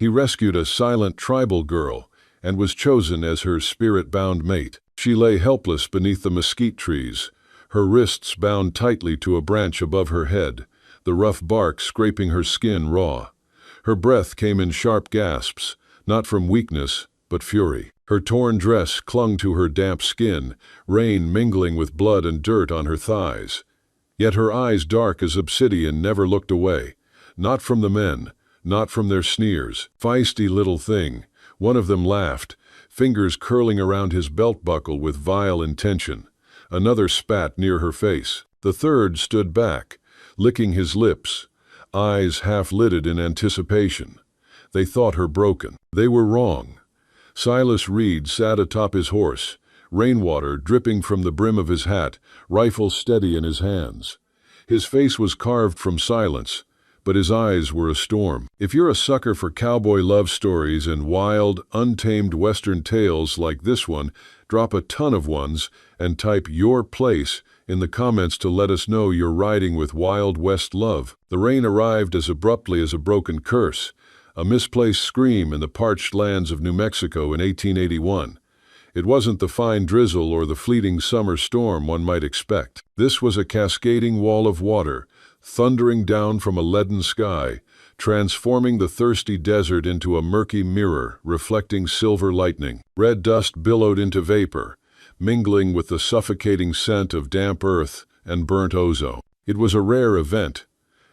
He rescued a silent tribal girl and was chosen as her spirit-bound mate. She lay helpless beneath the mesquite trees, her wrists bound tightly to a branch above her head, the rough bark scraping her skin raw. Her breath came in sharp gasps, not from weakness, but fury. Her torn dress clung to her damp skin, rain mingling with blood and dirt on her thighs. Yet her eyes, dark as obsidian, never looked away. Not from the men, not from their sneers. "Feisty little thing," one of them laughed, fingers curling around his belt buckle with vile intention. Another spat near her face. The third stood back, licking his lips, eyes half-lidded in anticipation. They thought her broken. They were wrong. Silas Reed sat atop his horse, rainwater dripping from the brim of his hat, rifle steady in his hands. His face was carved from silence, but his eyes were a storm. If you're a sucker for cowboy love stories and wild, untamed Western tales like this one, drop a ton of ones and type "your place" in the comments to let us know you're riding with Wild West love. The rain arrived as abruptly as a broken curse, a misplaced scream in the parched lands of New Mexico in 1881. It wasn't the fine drizzle or the fleeting summer storm one might expect. This was a cascading wall of water, thundering down from a leaden sky, transforming the thirsty desert into a murky mirror reflecting silver lightning. Red dust billowed into vapor, mingling with the suffocating scent of damp earth and burnt ozone. It was a rare event,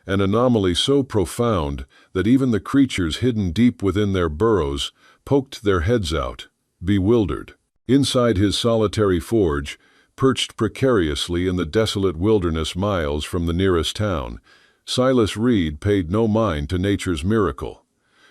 an anomaly so profound that even the creatures hidden deep within their burrows poked their heads out, bewildered. Inside his solitary forge, perched precariously in the desolate wilderness miles from the nearest town, Silas Reed paid no mind to nature's miracle.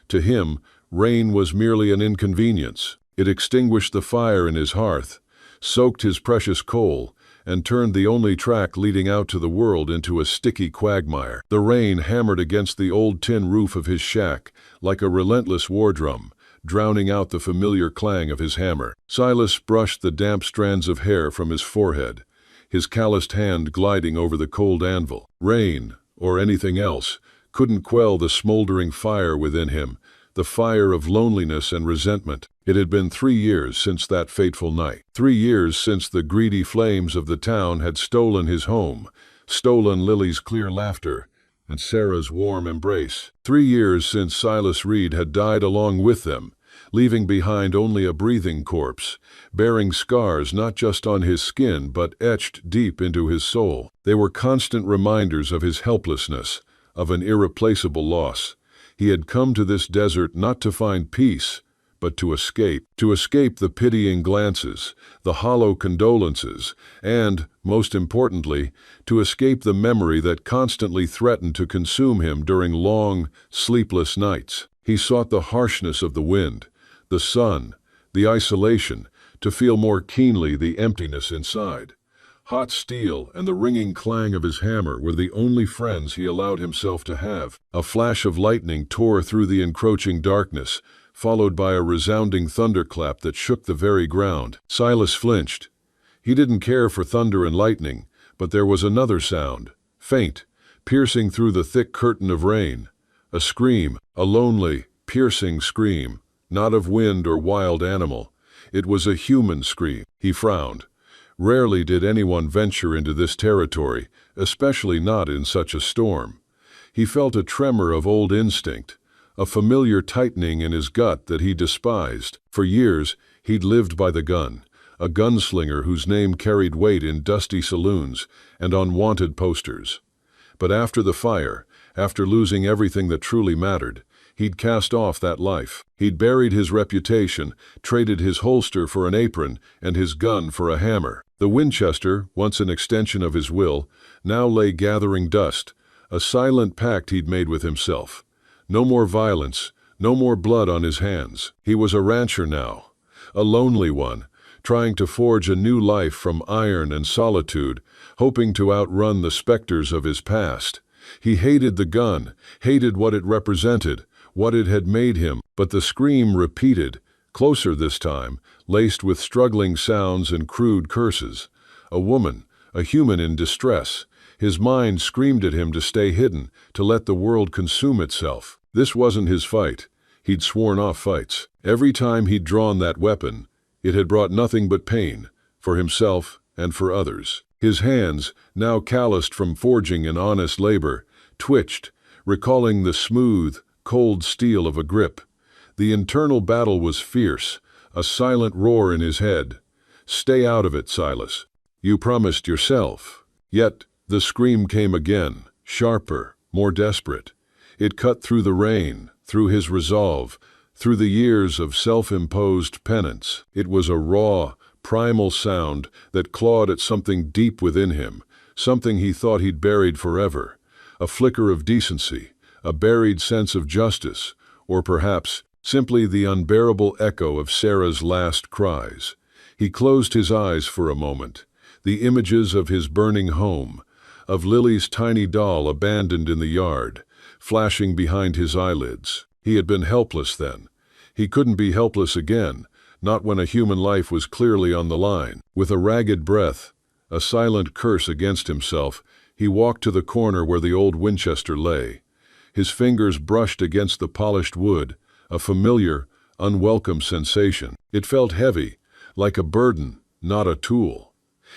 To him, rain was merely an inconvenience. It extinguished the fire in his hearth, soaked his precious coal, and turned the only track leading out to the world into a sticky quagmire. The rain hammered against the old tin roof of his shack like a relentless war drum, drowning out the familiar clang of his hammer. Silas brushed the damp strands of hair from his forehead, his calloused hand gliding over the cold anvil. Rain, or anything else, couldn't quell the smoldering fire within him, the fire of loneliness and resentment. It had been 3 years since that fateful night. 3 years since the greedy flames of the town had stolen his home, stolen Lily's clear laughter and Sarah's warm embrace. 3 years since Silas Reed had died along with them, leaving behind only a breathing corpse, bearing scars not just on his skin but etched deep into his soul. They were constant reminders of his helplessness, of an irreplaceable loss. He had come to this desert not to find peace, but to escape the pitying glances, the hollow condolences, and, most importantly, to escape the memory that constantly threatened to consume him during long, sleepless nights. He sought the harshness of the wind, the sun, the isolation, to feel more keenly the emptiness inside. Hot steel and the ringing clang of his hammer were the only friends he allowed himself to have. A flash of lightning tore through the encroaching darkness, followed by a resounding thunderclap that shook the very ground. Silas flinched. He didn't care for thunder and lightning, but there was another sound, faint, piercing through the thick curtain of rain. A scream, a lonely, piercing scream, not of wind or wild animal. It was a human scream. He frowned. Rarely did anyone venture into this territory, especially not in such a storm. He felt a tremor of old instinct, a familiar tightening in his gut that he despised. For years, he'd lived by the gun, a gunslinger whose name carried weight in dusty saloons and on wanted posters. But after the fire, after losing everything that truly mattered, he'd cast off that life. He'd buried his reputation, traded his holster for an apron and his gun for a hammer. The Winchester, once an extension of his will, now lay gathering dust, a silent pact he'd made with himself. No more violence, no more blood on his hands. He was a rancher now, a lonely one, trying to forge a new life from iron and solitude, hoping to outrun the specters of his past. He hated the gun, hated what it represented, what it had made him, but the scream repeated, closer this time, laced with struggling sounds and crude curses. A woman, a human in distress. His mind screamed at him to stay hidden, to let the world consume itself. This wasn't his fight. He'd sworn off fights. Every time he'd drawn that weapon, it had brought nothing but pain, for himself and for others. His hands, now calloused from forging and honest labor, twitched, recalling the smooth, cold steel of a grip. The internal battle was fierce, a silent roar in his head. "Stay out of it, Silas. You promised yourself." Yet the scream came again, sharper, more desperate. It cut through the rain, through his resolve, through the years of self-imposed penance. It was a raw, primal sound that clawed at something deep within him, something he thought he'd buried forever. A flicker of decency, a buried sense of justice, or perhaps simply the unbearable echo of Sarah's last cries. He closed his eyes for a moment. The images of his burning home, of Lily's tiny doll abandoned in the yard, flashing behind his eyelids. He had been helpless then. He couldn't be helpless again, not when a human life was clearly on the line. With a ragged breath, a silent curse against himself, he walked to the corner where the old Winchester lay. His fingers brushed against the polished wood, a familiar, unwelcome sensation. It felt heavy, like a burden, not a tool.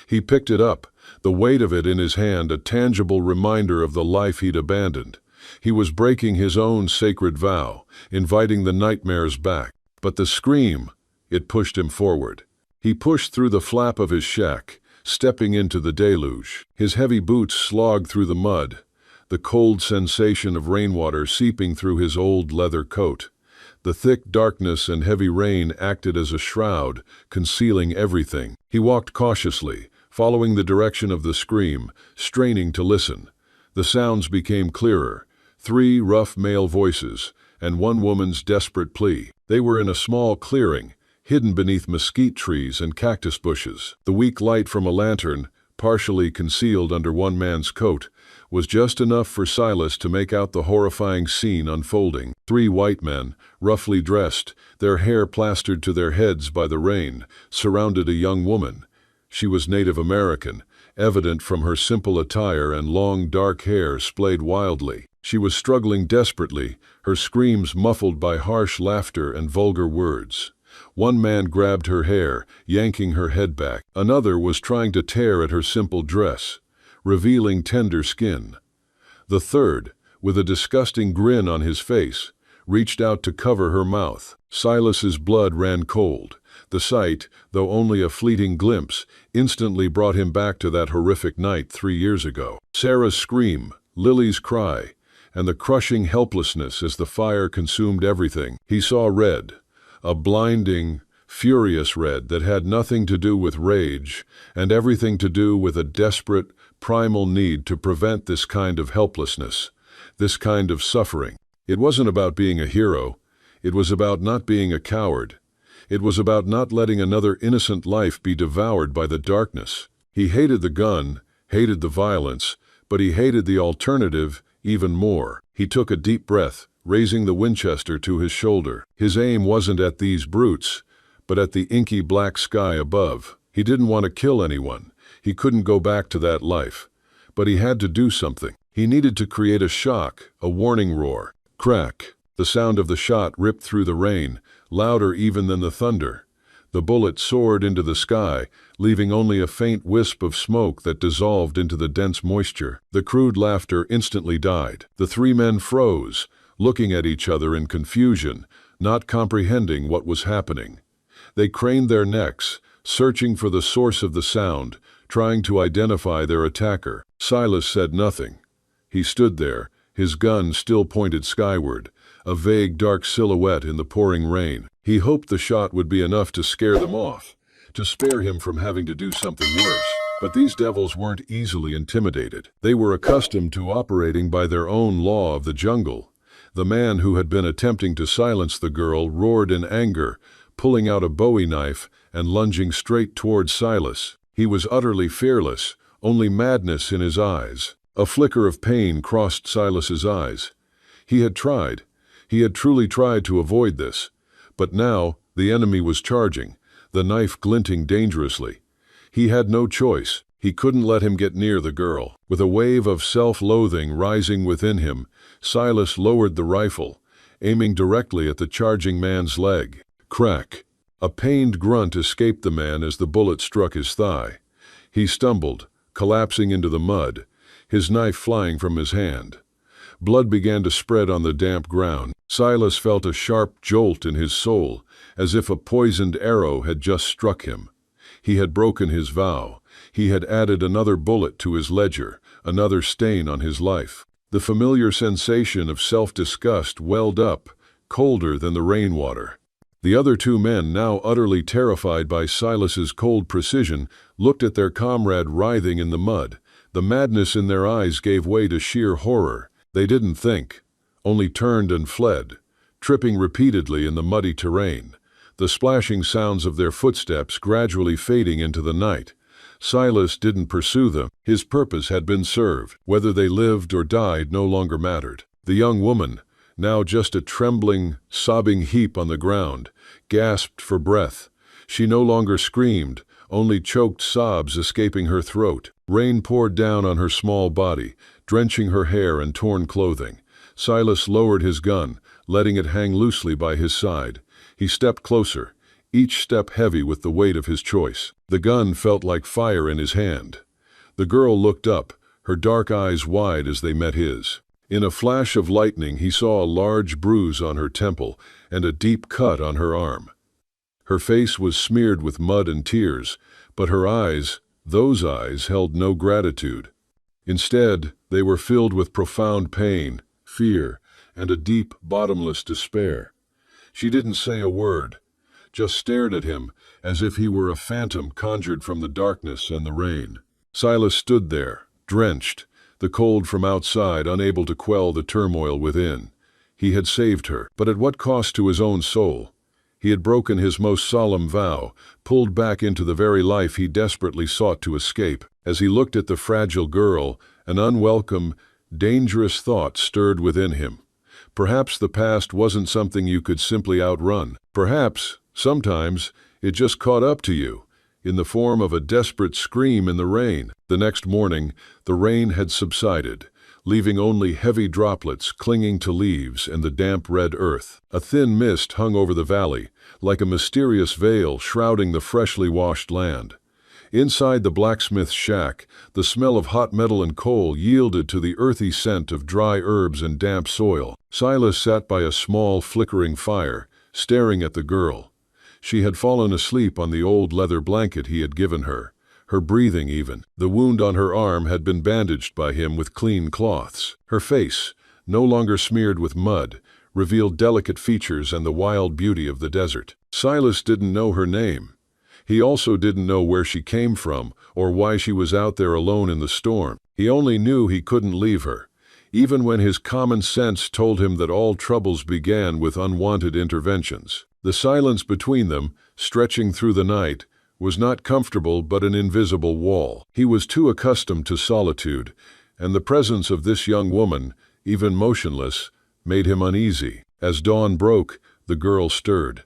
He picked it up, the weight of it in his hand a tangible reminder of the life he'd abandoned. He was breaking his own sacred vow, inviting the nightmares back. But the scream, it pushed him forward. He pushed through the flap of his shack, stepping into the deluge. His heavy boots slogged through the mud, the cold sensation of rainwater seeping through his old leather coat. The thick darkness and heavy rain acted as a shroud, concealing everything. He walked cautiously, following the direction of the scream, straining to listen. The sounds became clearer. 3 rough male voices, and one woman's desperate plea. They were in a small clearing, hidden beneath mesquite trees and cactus bushes. The weak light from a lantern, partially concealed under one man's coat, was just enough for Silas to make out the horrifying scene unfolding. 3 white men, roughly dressed, their hair plastered to their heads by the rain, surrounded a young woman. She was Native American, evident from her simple attire and long dark hair splayed wildly. She was struggling desperately, her screams muffled by harsh laughter and vulgar words. One man grabbed her hair, yanking her head back. Another was trying to tear at her simple dress, revealing tender skin. The third, with a disgusting grin on his face, reached out to cover her mouth. Silas's blood ran cold. The sight, though only a fleeting glimpse, instantly brought him back to that horrific night 3 years ago. Sarah's scream, Lily's cry, and the crushing helplessness as the fire consumed everything. He saw red, a blinding, furious red that had nothing to do with rage and everything to do with a desperate, primal need to prevent this kind of helplessness, this kind of suffering. It wasn't about being a hero. It was about not being a coward. It was about not letting another innocent life be devoured by the darkness. He hated the gun, hated the violence, but he hated the alternative even more. He took a deep breath, raising the Winchester to his shoulder. His aim wasn't at these brutes, but at the inky black sky above. He didn't want to kill anyone. He couldn't go back to that life. But he had to do something. He needed to create a shock, a warning roar. Crack! The sound of the shot ripped through the rain, louder even than the thunder. The bullet soared into the sky, leaving only a faint wisp of smoke that dissolved into the dense moisture. The crude laughter instantly died. The 3 men froze, looking at each other in confusion, not comprehending what was happening. They craned their necks, searching for the source of the sound, trying to identify their attacker. Silas said nothing. He stood there, his gun still pointed skyward, a vague dark silhouette in the pouring rain. He hoped the shot would be enough to scare them off, to spare him from having to do something worse. But these devils weren't easily intimidated. They were accustomed to operating by their own law of the jungle. The man who had been attempting to silence the girl roared in anger, pulling out a bowie knife and lunging straight toward Silas. He was utterly fearless, only madness in his eyes. A flicker of pain crossed Silas's eyes. He had tried. He had truly tried to avoid this. But now the enemy was charging, the knife glinting dangerously. He had no choice. He couldn't let him get near the girl. With a wave of self-loathing rising within him, Silas lowered the rifle, aiming directly at the charging man's leg. Crack! A pained grunt escaped the man as the bullet struck his thigh. He stumbled, collapsing into the mud, his knife flying from his hand. Blood began to spread on the damp ground. Silas felt a sharp jolt in his soul, as if a poisoned arrow had just struck him. He had broken his vow. He had added another bullet to his ledger, another stain on his life. The familiar sensation of self-disgust welled up, colder than the rainwater. The other two men, now utterly terrified by Silas's cold precision, looked at their comrade writhing in the mud. The madness in their eyes gave way to sheer horror. They didn't think, only turned and fled, tripping repeatedly in the muddy terrain, the splashing sounds of their footsteps gradually fading into the night. Silas didn't pursue them. His purpose had been served. Whether they lived or died no longer mattered. The young woman, now just a trembling, sobbing heap on the ground, gasped for breath. She no longer screamed, only choked sobs escaping her throat. Rain poured down on her small body, drenching her hair and torn clothing. Silas lowered his gun, letting it hang loosely by his side. He stepped closer, each step heavy with the weight of his choice. The gun felt like fire in his hand. The girl looked up, her dark eyes wide as they met his. In a flash of lightning he saw a large bruise on her temple and a deep cut on her arm. Her face was smeared with mud and tears, but her eyes, those eyes, held no gratitude. Instead, they were filled with profound pain, fear, and a deep, bottomless despair. She didn't say a word, just stared at him as if he were a phantom conjured from the darkness and the rain. Silas stood there, drenched, the cold from outside unable to quell the turmoil within. He had saved her, but at what cost to his own soul? He had broken his most solemn vow, pulled back into the very life he desperately sought to escape. As he looked at the fragile girl, an unwelcome, dangerous thought stirred within him. Perhaps the past wasn't something you could simply outrun. Perhaps, sometimes, it just caught up to you, in the form of a desperate scream in the rain. The next morning, the rain had subsided, leaving only heavy droplets clinging to leaves and the damp red earth. A thin mist hung over the valley, like a mysterious veil shrouding the freshly washed land. Inside the blacksmith's shack, the smell of hot metal and coal yielded to the earthy scent of dry herbs and damp soil. Silas sat by a small, flickering fire, staring at the girl. She had fallen asleep on the old leather blanket he had given her, her breathing even. The wound on her arm had been bandaged by him with clean cloths. Her face, no longer smeared with mud, revealed delicate features and the wild beauty of the desert. Silas didn't know her name. He also didn't know where she came from or why she was out there alone in the storm. He only knew he couldn't leave her, even when his common sense told him that all troubles began with unwanted interventions. The silence between them, stretching through the night, was not comfortable but an invisible wall. He was too accustomed to solitude, and the presence of this young woman, even motionless, made him uneasy. As dawn broke, the girl stirred.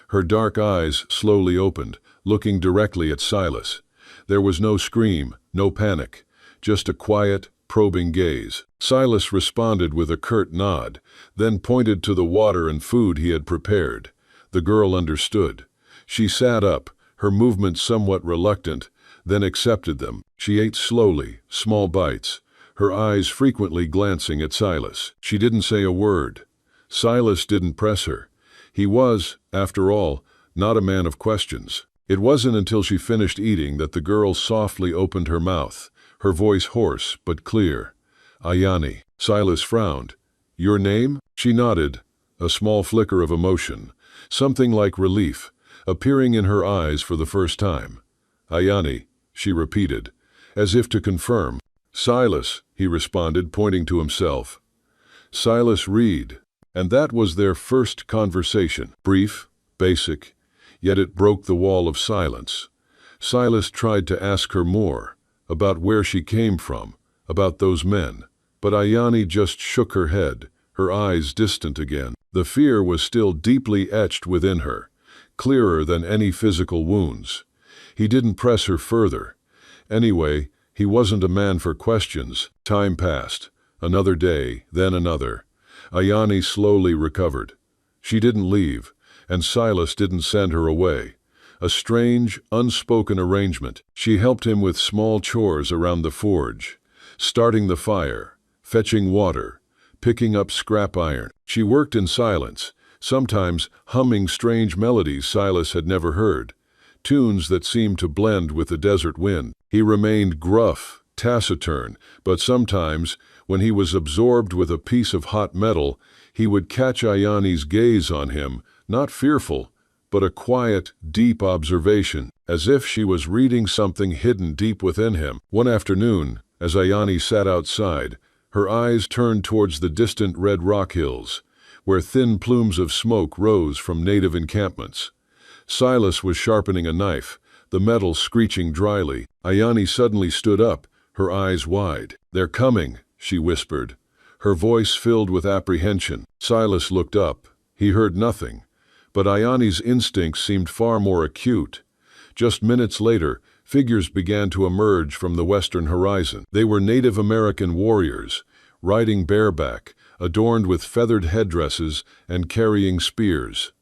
Her dark eyes slowly opened, looking directly at Silas. There was no scream, no panic, just a quiet, probing gaze. Silas responded with a curt nod, then pointed to the water and food he had prepared. The girl understood. She sat up, her movements somewhat reluctant, then accepted them. She ate slowly, small bites, her eyes frequently glancing at Silas. She didn't say a word. Silas didn't press her. He was, after all, not a man of questions. It wasn't until she finished eating that the girl softly opened her mouth, her voice hoarse but clear. "Ayani." Silas frowned. "Your name?" She nodded, a small flicker of emotion, something like relief, appearing in her eyes for the first time. "Ayani," she repeated, as if to confirm. "Silas," he responded, pointing to himself. "Silas Reed." And that was their first conversation. Brief, basic, yet it broke the wall of silence. Silas tried to ask her more, about where she came from, about those men, but Ayani just shook her head, her eyes distant again. The fear was still deeply etched within her, clearer than any physical wounds. He didn't press her further. Anyway, he wasn't a man for questions. Time passed. Another day, then another. Ayani slowly recovered. She didn't leave, and Silas didn't send her away. A strange, unspoken arrangement. She helped him with small chores around the forge, starting the fire, fetching water, picking up scrap iron. She worked in silence, sometimes humming strange melodies Silas had never heard, tunes that seemed to blend with the desert wind. He remained gruff, taciturn, but sometimes, when he was absorbed with a piece of hot metal, he would catch Ayani's gaze on him, not fearful, but a quiet, deep observation, as if she was reading something hidden deep within him. One afternoon, as Ayani sat outside, her eyes turned towards the distant red rock hills, where thin plumes of smoke rose from native encampments. Silas was sharpening a knife, the metal screeching dryly. Ayani suddenly stood up, her eyes wide. "They're coming," she whispered, her voice filled with apprehension. Silas looked up. He heard nothing, but Ayani's instincts seemed far more acute. Just minutes later, figures began to emerge from the western horizon. They were Native American warriors, riding bareback, adorned with feathered headdresses and carrying spears.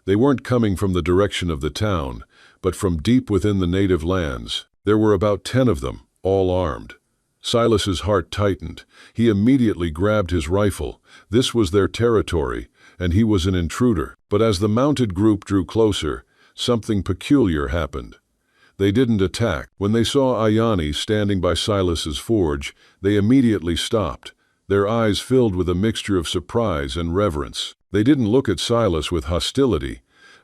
They weren't coming from the direction of the town, but from deep within the native lands. There were about 10 of them, all armed. Silas's heart tightened. He immediately grabbed his rifle. This was their territory, and he was an intruder. But as the mounted group drew closer, something peculiar happened. They didn't attack. When they saw Ayani standing by Silas's forge, they immediately stopped, their eyes filled with a mixture of surprise and reverence. They didn't look at Silas with hostility,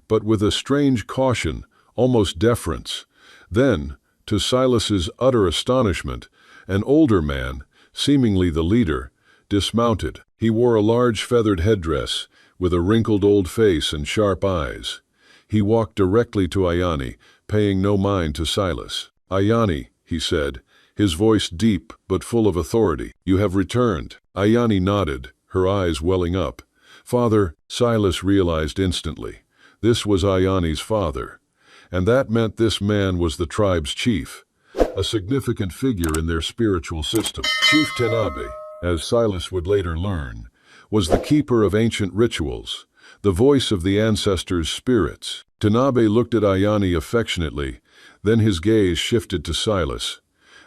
but with a strange caution, almost deference. Then, to Silas's utter astonishment, an older man, seemingly the leader, dismounted. He wore a large feathered headdress, with a wrinkled old face and sharp eyes. He walked directly to Ayani, paying no mind to Silas. "Ayani," he said, his voice deep but full of authority. "You have returned." Ayani nodded, her eyes welling up. "Father," Silas realized instantly. This was Ayani's father, and that meant this man was the tribe's chief, a significant figure in their spiritual system. Chief Tanabe, as Silas would later learn, was the keeper of ancient rituals, the voice of the ancestors' spirits. Tanabe looked at Ayani affectionately, then his gaze shifted to Silas.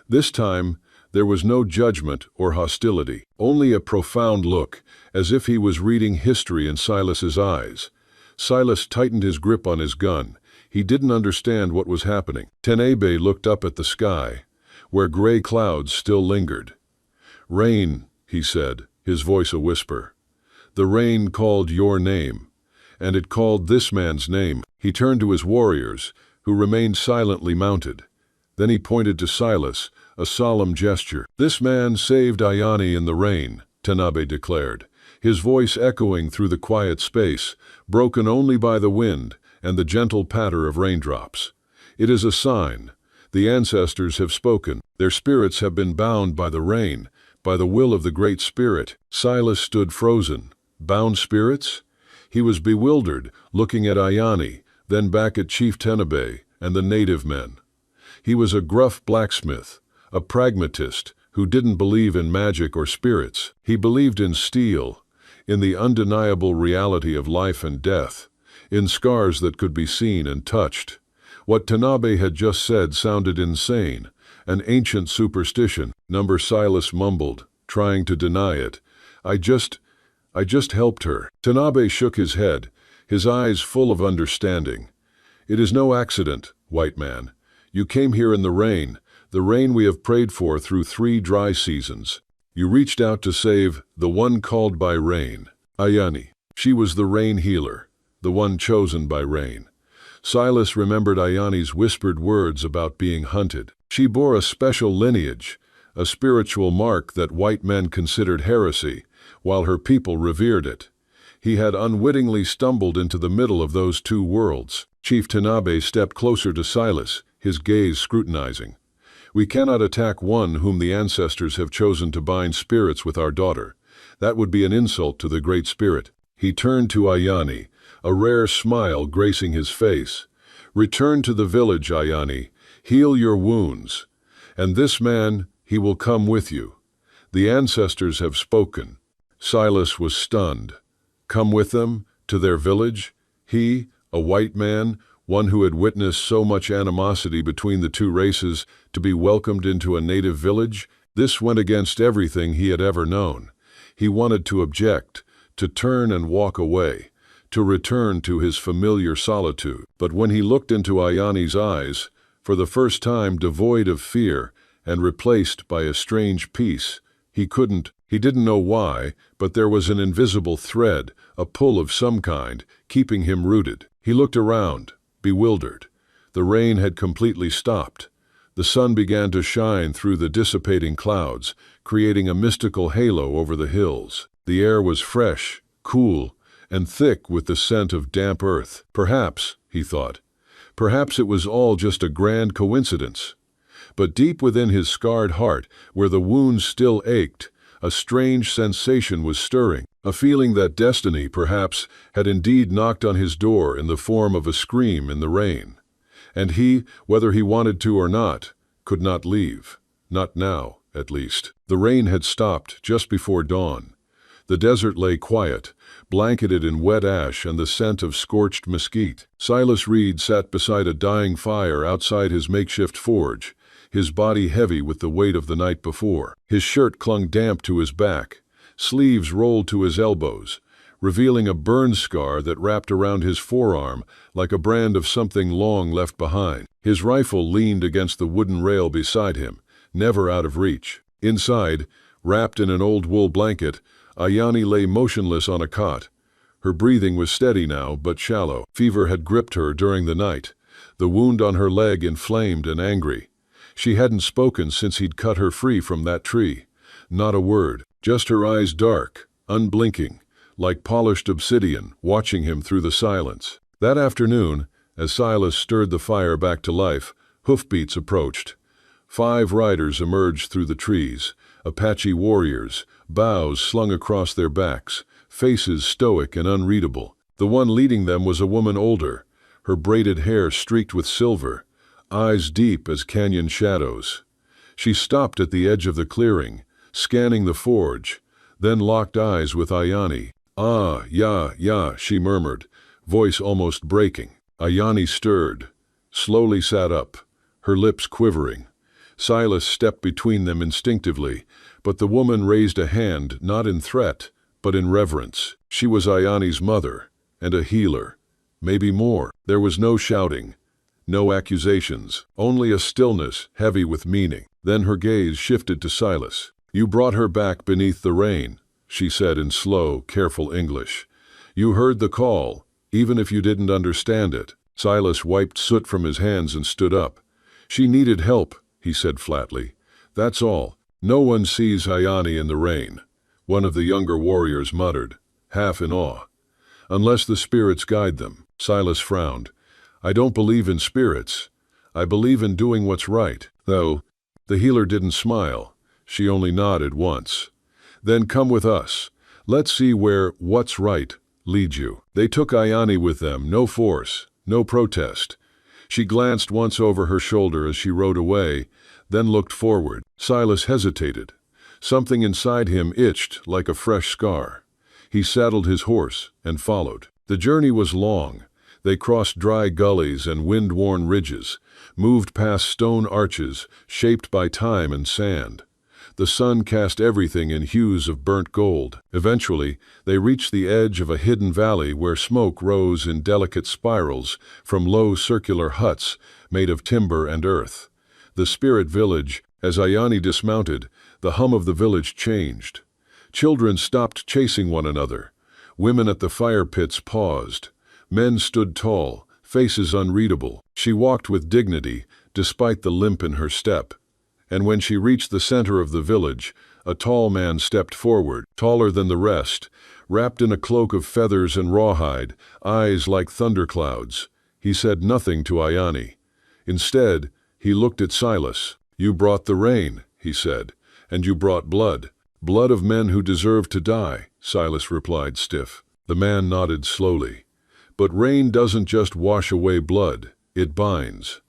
This time, there was no judgment or hostility, only a profound look, as if he was reading history in Silas's eyes. Silas tightened his grip on his gun. He didn't understand what was happening. Tanabe looked up at the sky, where gray clouds still lingered. "Rain," he said, his voice a whisper. "The rain called your name, and it called this man's name." He turned to his warriors, who remained silently mounted. Then he pointed to Silas, a solemn gesture. "This man saved Ayani in the rain," Tanabe declared, his voice echoing through the quiet space, broken only by the wind and the gentle patter of raindrops. "It is a sign. The ancestors have spoken. Their spirits have been bound by the rain, by the will of the Great Spirit." Silas stood frozen. Bound spirits? He was bewildered, looking at Ayani, then back at Chief Tanabe and the native men. He was a gruff blacksmith, a pragmatist who didn't believe in magic or spirits. He believed in steel, in the undeniable reality of life and death, in scars that could be seen and touched. What Tanabe had just said sounded insane, an ancient superstition. Silas mumbled, trying to deny it. I just helped her." Tanabe shook his head, his eyes full of understanding. "It is no accident, white man. You came here in the rain we have prayed for through 3 dry seasons. You reached out to save the one called by rain, Ayani. She was the rain healer, the one chosen by rain." Silas remembered Ayani's whispered words about being hunted. She bore a special lineage, a spiritual mark that white men considered heresy, while her people revered it. He had unwittingly stumbled into the middle of those 2 worlds. Chief Tanabe stepped closer to Silas, his gaze scrutinizing. "We cannot attack one whom the ancestors have chosen to bind spirits with our daughter. That would be an insult to the Great Spirit." He turned to Ayani, a rare smile gracing his face. "Return to the village, Ayani. Heal your wounds. And this man, he will come with you. The ancestors have spoken." Silas was stunned. Come with them? To their village? He, a white man, one who had witnessed so much animosity between the two races, to be welcomed into a native village? This went against everything he had ever known. He wanted to object, to turn and walk away, to return to his familiar solitude. But when he looked into Ayani's eyes, for the first time devoid of fear and replaced by a strange peace, he didn't know why, but there was an invisible thread, a pull of some kind, keeping him rooted. He looked around, bewildered. The rain had completely stopped. The sun began to shine through the dissipating clouds, creating a mystical halo over the hills. The air was fresh, cool, and thick with the scent of damp earth. Perhaps, he thought, perhaps it was all just a grand coincidence. But deep within his scarred heart, where the wounds still ached, a strange sensation was stirring, a feeling that destiny, perhaps, had indeed knocked on his door in the form of a scream in the rain. And he, whether he wanted to or not, could not leave. Not now, at least. The rain had stopped just before dawn. The desert lay quiet, blanketed in wet ash and the scent of scorched mesquite. Silas Reed sat beside a dying fire outside his makeshift forge, his body heavy with the weight of the night before. His shirt clung damp to his back, sleeves rolled to his elbows, revealing a burn scar that wrapped around his forearm like a brand of something long left behind. His rifle leaned against the wooden rail beside him, never out of reach. Inside, wrapped in an old wool blanket, Ayani lay motionless on a cot. Her breathing was steady now, but shallow. Fever had gripped her during the night, the wound on her leg inflamed and angry. She hadn't spoken since he'd cut her free from that tree. Not a word, just her eyes dark, unblinking, like polished obsidian, watching him through the silence. That afternoon, as Silas stirred the fire back to life, hoofbeats approached. 5 riders emerged through the trees, Apache warriors, boughs slung across their backs, faces stoic and unreadable. The one leading them was a woman older, her braided hair streaked with silver, eyes deep as canyon shadows. She stopped at the edge of the clearing, scanning the forge, then locked eyes with Ayani. "Ah, yeah," she murmured, voice almost breaking. Ayani stirred, slowly sat up, her lips quivering. Silas stepped between them instinctively, but the woman raised a hand not in threat, but in reverence. She was Ayani's mother, and a healer. Maybe more. There was no shouting, no accusations, only a stillness heavy with meaning. Then her gaze shifted to Silas. "You brought her back beneath the rain," she said in slow, careful English. "You heard the call, even if you didn't understand it." Silas wiped soot from his hands and stood up. "She needed help," he said flatly. "That's all. No one sees Ayani in the rain," one of the younger warriors muttered, half in awe. "Unless the spirits guide them." Silas frowned. "I don't believe in spirits. I believe in doing what's right." Though the healer didn't smile. She only nodded once. "Then come with us. Let's see where what's right leads you." They took Ayani with them, no force, no protest. She glanced once over her shoulder as she rode away, then looked forward. Silas hesitated. Something inside him itched like a fresh scar. He saddled his horse and followed. The journey was long. They crossed dry gullies and wind-worn ridges, moved past stone arches shaped by time and sand. The sun cast everything in hues of burnt gold. Eventually, they reached the edge of a hidden valley where smoke rose in delicate spirals from low circular huts made of timber and earth. The spirit village. As Ayani dismounted, the hum of the village changed. Children stopped chasing one another. Women at the fire pits paused. Men stood tall, faces unreadable. She walked with dignity, despite the limp in her step. And when she reached the center of the village, a tall man stepped forward, taller than the rest, wrapped in a cloak of feathers and rawhide, eyes like thunderclouds. He said nothing to Ayani. Instead, he looked at Silas. "You brought the rain," he said, "and you brought blood. Blood of men who deserve to die," Silas replied stiff. The man nodded slowly. "But rain doesn't just wash away blood, it binds.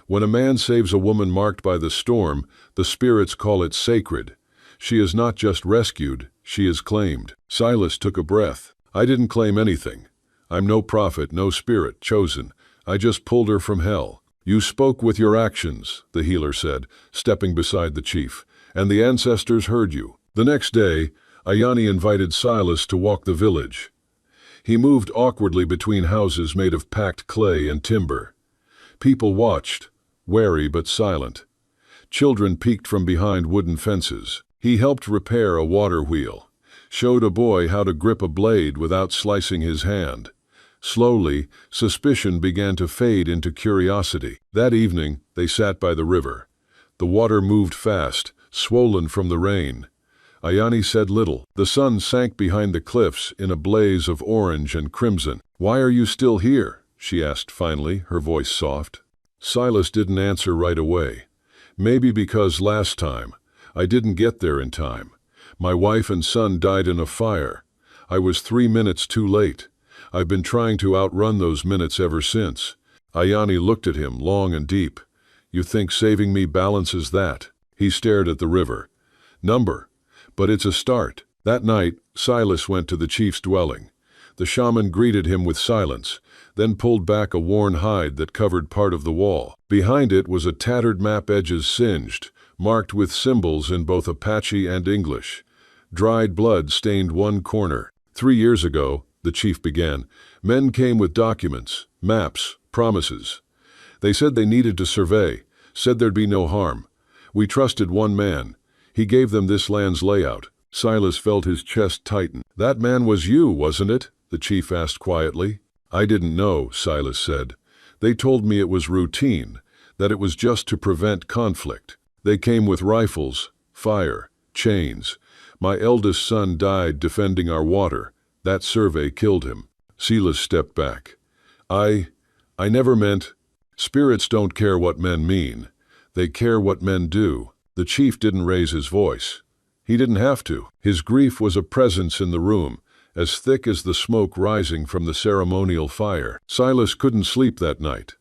When a man saves a woman marked by the storm, the spirits call it sacred. She is not just rescued, she is claimed. Silas took a breath. I didn't claim anything. I'm no prophet, no spirit chosen. I just pulled her from hell. You spoke with your actions, the healer said, stepping beside the chief, and the ancestors heard you. The next day, Ayani invited Silas to walk the village. He moved awkwardly between houses made of packed clay and timber. People watched, wary but silent. Children peeked from behind wooden fences. He helped repair a water wheel, showed a boy how to grip a blade without slicing his hand. Slowly, suspicion began to fade into curiosity. That evening, they sat by the river. The water moved fast, swollen from the rain. Ayani said little. The sun sank behind the cliffs in a blaze of orange and crimson. "Why are you still here?" she asked finally, her voice soft. Silas didn't answer right away. "Maybe because last time, I didn't get there in time. My wife and son died in a fire. I was 3 minutes too late. I've been trying to outrun those minutes ever since." Ayani looked at him long and deep. "You think saving me balances that?" He stared at the river. "Number. But it's a start." That night, Silas went to the chief's dwelling. The shaman greeted him with silence, then pulled back a worn hide that covered part of the wall. Behind it was a tattered map, edges singed, marked with symbols in both Apache and English. Dried blood stained one corner. 3 years ago, the chief began, men came with documents, maps, promises. They said they needed to survey, said there'd be no harm. We trusted one man. He gave them this land's layout. Silas felt his chest tighten. "That man was you, wasn't it?" the chief asked quietly. "I didn't know," Silas said. "They told me it was routine, that it was just to prevent conflict. They came with rifles, fire, chains. My eldest son died defending our water. That survey killed him." Silas stepped back. I never meant. Spirits don't care what men mean. They care what men do." The chief didn't raise his voice. He didn't have to. His grief was a presence in the room, as thick as the smoke rising from the ceremonial fire. Silas couldn't sleep that night.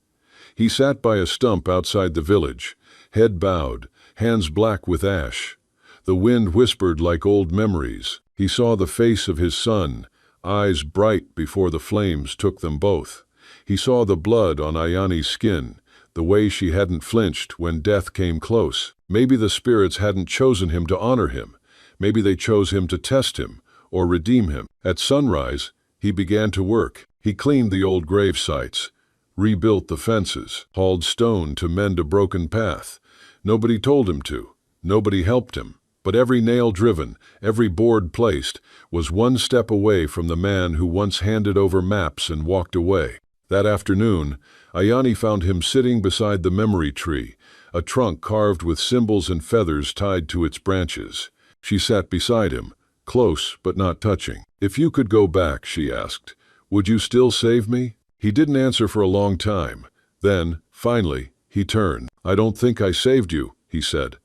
He sat by a stump outside the village, head bowed, hands black with ash. The wind whispered like old memories. He saw the face of his son, eyes bright before the flames took them both. He saw the blood on Ayani's skin, the way she hadn't flinched when death came close. Maybe the spirits hadn't chosen him to honor him. Maybe they chose him to test him or redeem him. At sunrise, he began to work. He cleaned the old grave sites, rebuilt the fences, hauled stone to mend a broken path. Nobody told him to. Nobody helped him. But every nail driven, every board placed, was one step away from the man who once handed over maps and walked away. That afternoon, Ayani found him sitting beside the memory tree, a trunk carved with symbols and feathers tied to its branches. She sat beside him, close but not touching. "If you could go back," she asked, "would you still save me?" He didn't answer for a long time. Then, finally, he turned. "I don't think I saved you," he said.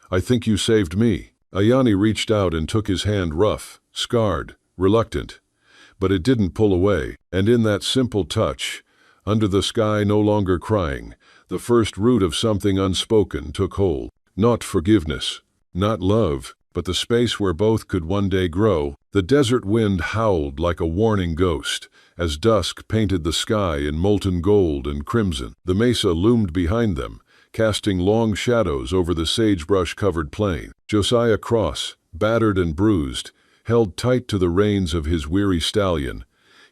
"I think you saved me." Ayani reached out and took his hand, rough, scarred, reluctant. But it didn't pull away, and in that simple touch, under the sky no longer crying, the first root of something unspoken took hold. Not forgiveness, not love, but the space where both could one day grow. The desert wind howled like a warning ghost, as dusk painted the sky in molten gold and crimson. The mesa loomed behind them, casting long shadows over the sagebrush-covered plain. Josiah Cross, battered and bruised, held tight to the reins of his weary stallion,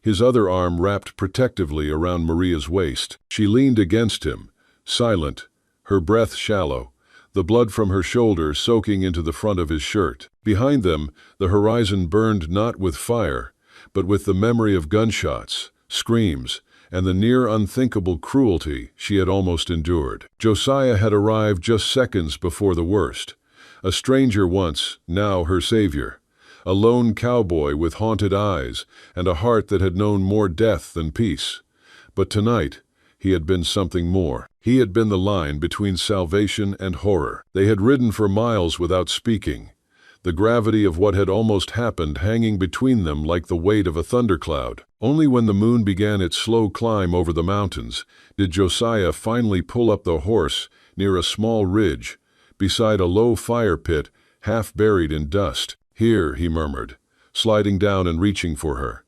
his other arm wrapped protectively around Maria's waist. She leaned against him, silent, her breath shallow, the blood from her shoulder soaking into the front of his shirt. Behind them, the horizon burned not with fire, but with the memory of gunshots, screams, and the near unthinkable cruelty she had almost endured. Josiah had arrived just seconds before the worst. A stranger once, now her savior. A lone cowboy with haunted eyes and a heart that had known more death than peace. But tonight, he had been something more. He had been the line between salvation and horror. They had ridden for miles without speaking, the gravity of what had almost happened hanging between them like the weight of a thundercloud. Only when the moon began its slow climb over the mountains did Josiah finally pull up the horse near a small ridge, beside a low fire pit half buried in dust. "Here," he murmured, sliding down and reaching for her.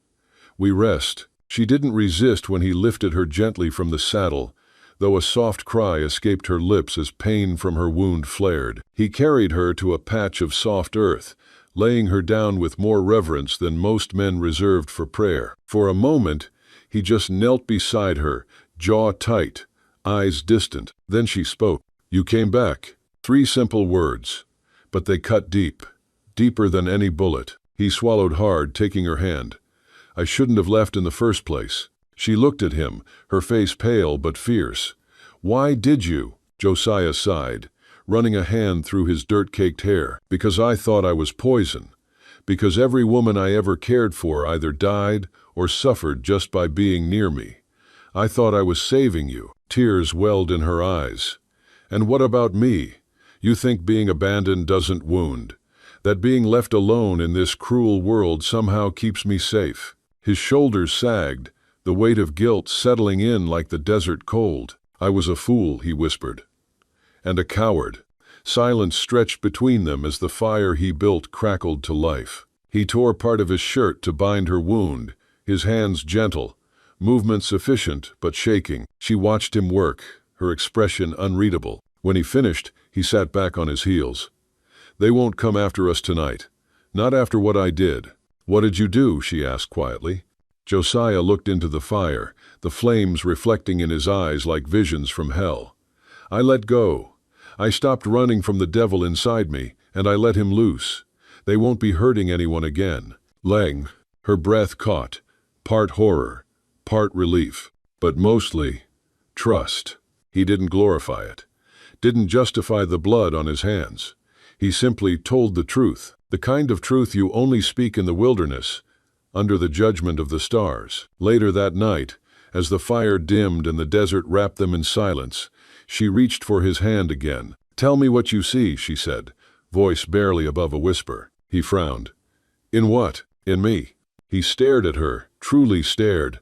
"We rest." She didn't resist when he lifted her gently from the saddle, though a soft cry escaped her lips as pain from her wound flared. He carried her to a patch of soft earth, laying her down with more reverence than most men reserved for prayer. For a moment, he just knelt beside her, jaw tight, eyes distant. Then she spoke. "You came back." 3 simple words, but they cut deep, deeper than any bullet. He swallowed hard, taking her hand. "I shouldn't have left in the first place." She looked at him, her face pale but fierce. "Why did you?" Josiah sighed, running a hand through his dirt-caked hair. "Because I thought I was poison. Because every woman I ever cared for either died or suffered just by being near me. I thought I was saving you." Tears welled in her eyes. "And what about me? You think being abandoned doesn't wound? That being left alone in this cruel world somehow keeps me safe?" His shoulders sagged, the weight of guilt settling in like the desert cold. "I was a fool," he whispered. "And a coward." Silence stretched between them as the fire he built crackled to life. He tore part of his shirt to bind her wound, his hands gentle, movements efficient but shaking. She watched him work, her expression unreadable. When he finished, he sat back on his heels. "They won't come after us tonight. Not after what I did." "What did you do?" she asked quietly. Josiah looked into the fire, the flames reflecting in his eyes like visions from hell. "I let go. I stopped running from the devil inside me, and I let him loose. They won't be hurting anyone again." Lang, her breath caught, part horror, part relief, but mostly trust. He didn't glorify it, didn't justify the blood on his hands. He simply told the truth, the kind of truth you only speak in the wilderness, under the judgment of the stars. Later that night, as the fire dimmed and the desert wrapped them in silence, she reached for his hand again. "Tell me what you see," she said, voice barely above a whisper. He frowned. "In what?" "In me." He stared at her, truly stared,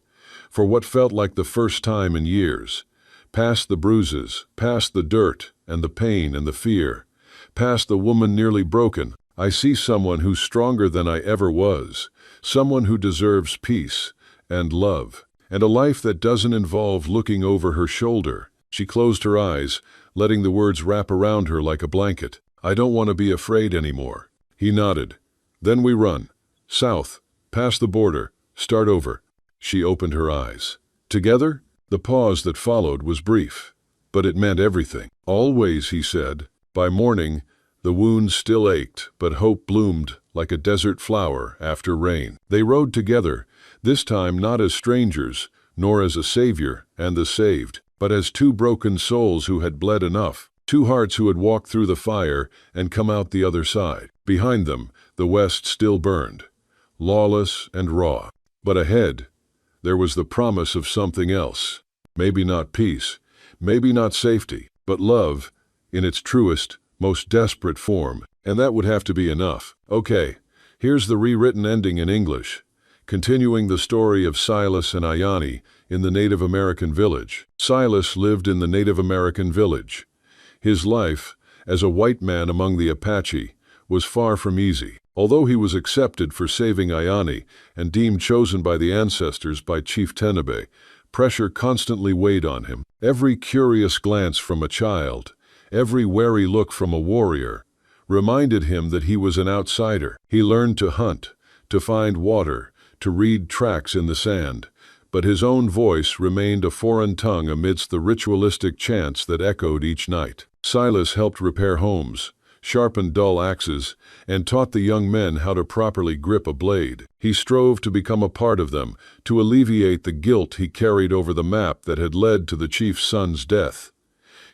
for what felt like the first time in years. Past the bruises, past the dirt and the pain and the fear, past the woman nearly broken. "I see someone who's stronger than I ever was, someone who deserves peace and love, and a life that doesn't involve looking over her shoulder." She closed her eyes, letting the words wrap around her like a blanket. "I don't want to be afraid anymore." He nodded. "Then we run. South, past the border, start over." She opened her eyes. "Together?" The pause that followed was brief, but it meant everything. "Always," he said. By morning, the wound still ached, but hope bloomed like a desert flower after rain. They rode together, this time not as strangers, nor as a savior and the saved, but as 2 broken souls who had bled enough, 2 hearts who had walked through the fire and come out the other side. Behind them, the West still burned, lawless and raw. But ahead, there was the promise of something else. Maybe not peace, maybe not safety, but love in its truest, most desperate form, and that would have to be enough. Okay, here's the rewritten ending in English, continuing the story of Silas and Ayani in the Native American village. Silas lived in the Native American village. His life, as a white man among the Apache, was far from easy. Although he was accepted for saving Ayani and deemed chosen by the ancestors by Chief Tenebe, pressure constantly weighed on him. Every curious glance from a child, every wary look from a warrior, reminded him that he was an outsider. He learned to hunt, to find water, to read tracks in the sand, but his own voice remained a foreign tongue amidst the ritualistic chants that echoed each night. Silas helped repair homes, sharpened dull axes, and taught the young men how to properly grip a blade. He strove to become a part of them, to alleviate the guilt he carried over the map that had led to the chief's son's death.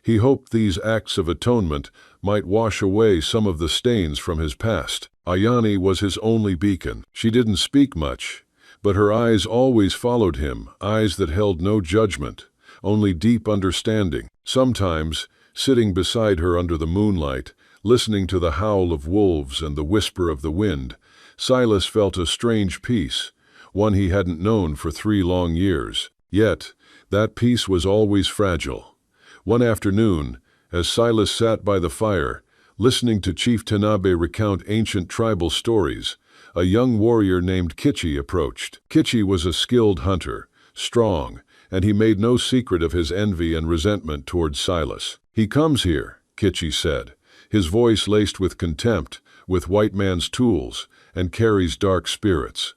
He hoped these acts of atonement might wash away some of the stains from his past. Ayani was his only beacon. She didn't speak much, but her eyes always followed him, eyes that held no judgment, only deep understanding. Sometimes, sitting beside her under the moonlight, listening to the howl of wolves and the whisper of the wind, Silas felt a strange peace, one he hadn't known for 3 long years. Yet, that peace was always fragile. One afternoon, as Silas sat by the fire, Listening to Chief Tanabe recount ancient tribal stories, a young warrior named Kichi approached. Kichi was a skilled hunter, strong, and he made no secret of his envy and resentment towards Silas. "He comes here," Kichi said, his voice laced with contempt, with white man's tools, and carries dark spirits.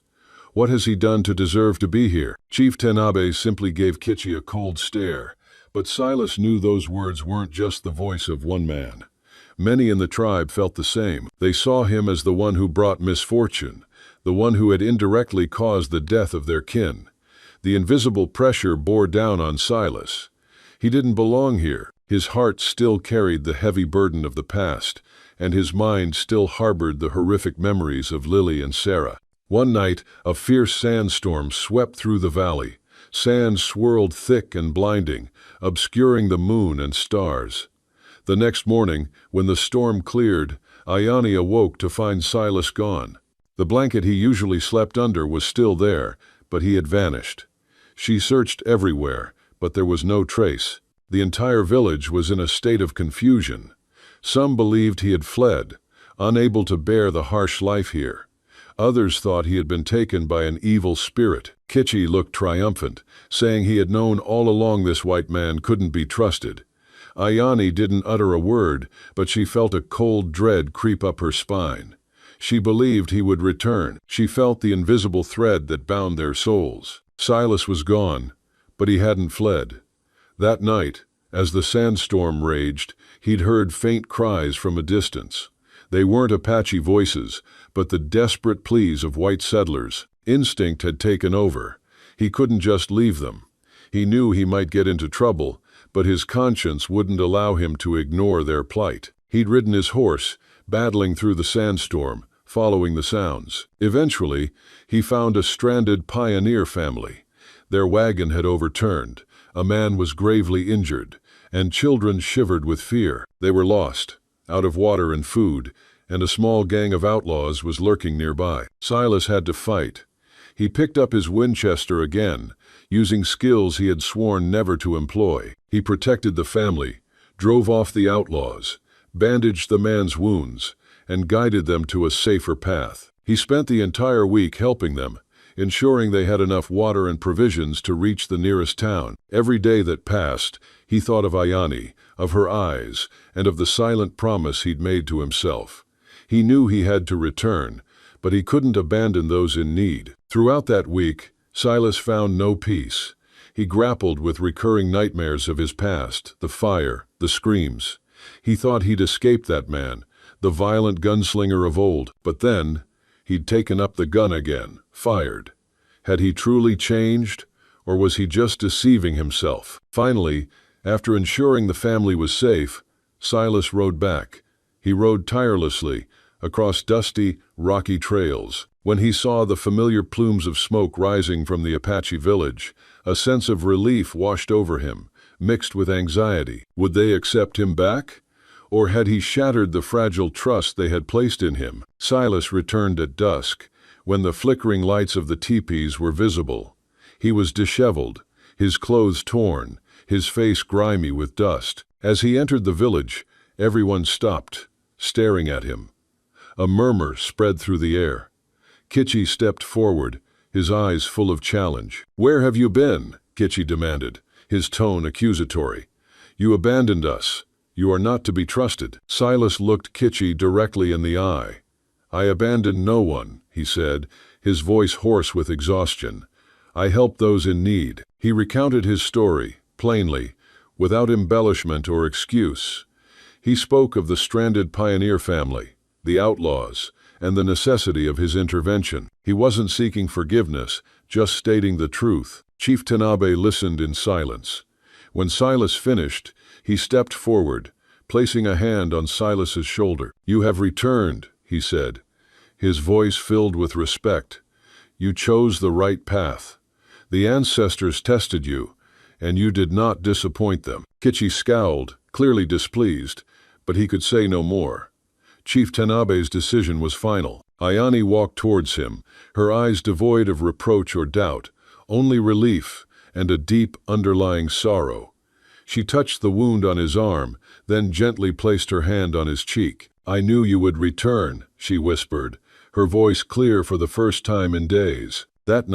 "What has he done to deserve to be here?" Chief Tanabe simply gave Kichi a cold stare, but Silas knew those words weren't just the voice of one man. Many in the tribe felt the same. They saw him as the one who brought misfortune, the one who had indirectly caused the death of their kin. The invisible pressure bore down on Silas. He didn't belong here. His heart still carried the heavy burden of the past, and his mind still harbored the horrific memories of Lily and Sarah. One night, a fierce sandstorm swept through the valley. Sand swirled thick and blinding, obscuring the moon and stars. The next morning, when the storm cleared, Ayani awoke to find Silas gone. The blanket he usually slept under was still there, but he had vanished. She searched everywhere, but there was no trace. The entire village was in a state of confusion. Some believed he had fled, unable to bear the harsh life here. Others thought he had been taken by an evil spirit. Kichi looked triumphant, saying he had known all along this white man couldn't be trusted. Ayani didn't utter a word, but she felt a cold dread creep up her spine. She believed he would return. She felt the invisible thread that bound their souls. Silas was gone, but he hadn't fled. That night, as the sandstorm raged, he'd heard faint cries from a distance. They weren't Apache voices, but the desperate pleas of white settlers. Instinct had taken over. He couldn't just leave them. He knew he might get into trouble, but his conscience wouldn't allow him to ignore their plight. He'd ridden his horse, battling through the sandstorm, following the sounds. Eventually, he found a stranded pioneer family. Their wagon had overturned, a man was gravely injured, and children shivered with fear. They were lost, out of water and food, and a small gang of outlaws was lurking nearby. Silas had to fight. He picked up his Winchester again, using skills he had sworn never to employ. He protected the family, drove off the outlaws, bandaged the man's wounds, and guided them to a safer path. He spent the entire week helping them, ensuring they had enough water and provisions to reach the nearest town. Every day that passed, he thought of Ayani, of her eyes, and of the silent promise he'd made to himself. He knew he had to return, but he couldn't abandon those in need. Throughout that week, Silas found no peace. He grappled with recurring nightmares of his past, the fire, the screams. He thought he'd escaped that man, the violent gunslinger of old, but then he'd taken up the gun again, fired. Had he truly changed, or was he just deceiving himself? Finally, after ensuring the family was safe, Silas rode back. He rode tirelessly, across dusty, rocky trails. When he saw the familiar plumes of smoke rising from the Apache village, a sense of relief washed over him, mixed with anxiety. Would they accept him back? Or had he shattered the fragile trust they had placed in him? Silas returned at dusk, when the flickering lights of the teepees were visible. He was disheveled, his clothes torn, his face grimy with dust. As he entered the village, everyone stopped, staring at him. A murmur spread through the air. Kichi stepped forward, his eyes full of challenge. "Where have you been?" Kichi demanded, his tone accusatory. "You abandoned us. You are not to be trusted." Silas looked Kichi directly in the eye. "I abandoned no one," he said, his voice hoarse with exhaustion. "I helped those in need." He recounted his story, plainly, without embellishment or excuse. He spoke of the stranded pioneer family, the outlaws, and the necessity of his intervention. He wasn't seeking forgiveness, just stating the truth. Chief Tanabe listened in silence. When Silas finished, he stepped forward, placing a hand on Silas's shoulder. "You have returned," he said, his voice filled with respect. "You chose the right path. The ancestors tested you, and you did not disappoint them." Kichi scowled, clearly displeased, but he could say no more. Chief Tanabe's decision was final. Ayani walked towards him, her eyes devoid of reproach or doubt, only relief and a deep underlying sorrow. She touched the wound on his arm, then gently placed her hand on his cheek. I knew you would return, she whispered, her voice clear for the first time in days. That night,